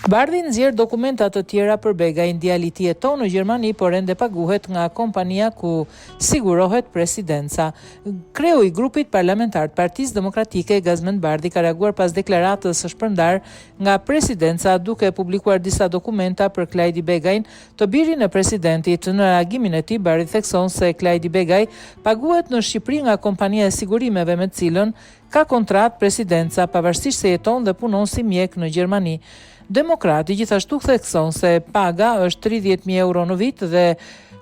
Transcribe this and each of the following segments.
Bardhi nxjerr dokumenta të tjera për Begaj. Djaliti jeton në Gjermani, por ende paguhet nga kompania ku sigurohet presidenca. Kreu i grupit parlamentar të Partisë Demokratike, Gazmend Bardhi, ka reaguar pas deklaratës së shpërndar nga presidenca duke publikuar disa dokumenta për Klajdi Begajn, të birin e presidentit. Në reagimin e tij, Bardhi thekson se Klajdi Begaj paguhet në Shqipëri nga kompania e sigurimeve me të cilën ka kontratë presidenca, pavarësisht se jeton dhe punon si mjek në Gjermani. Demokrati gjithashtu thekson se paga është 30.000 euro në vit dhe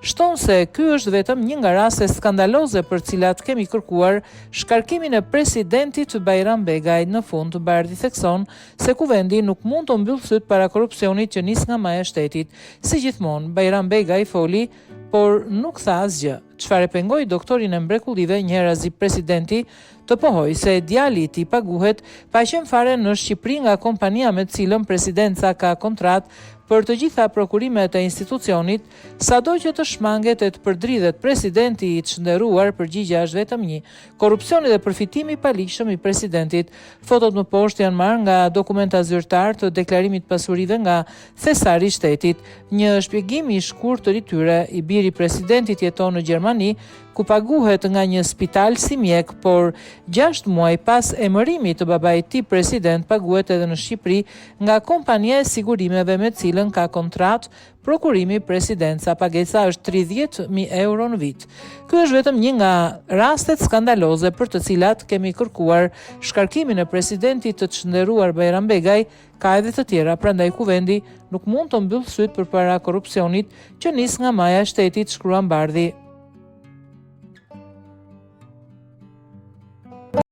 shton se ky është vetëm një nga raste skandaloze për cilat kemi kërkuar shkarkimin e presidentit Bajram Begaj. Në fund, Bardhi thekson se kuvendi nuk mund të mbyll syt para korrupsionit që nis nga maja e shtetit. Si gjithmonë, Bajram Begaj foli, por nuk tha asgjë. Çfarë pengoi doktorin e mrekullive, njëherë presidenti të pohoj se djali i tij paguhet pa qenë fare në Shqipëri nga kompania me të cilën presidenca ka kontratë për të gjitha prokurimet e institucionit, sado që të shmanget e të përdridhet presidenti i çnderuar, përgjigjja është vetëm një: korrupsioni dhe përfitimi i paligjshëm i presidentit. Fotot më poshtë janë marrë nga dokumenta zyrtar të deklarimit pasurive nga thesari i shtetit. Një shpjegim i shkurtër i tyre: i biri i presidentit jeton në Gjermani, ku paguhet nga një spital si mjek, por 6 muaj pas emërimit të babait të tij president paguhet edhe në Shqipëri nga kompania e sigurimeve me cilën ka kontratë prokurimi presidenca. Pagesa është 30.000 euro në vit. Ky është vetëm një nga rastet skandaloze për të cilat kemi kërkuar shkarkimin e presidentit të çnderuar Bajram Begaj. Ka edhe të tjera, prandaj kuvendi nuk mund të mbyll syt përpara korrupsionit që nis nga maja e shtetit, shkruan Bardhi.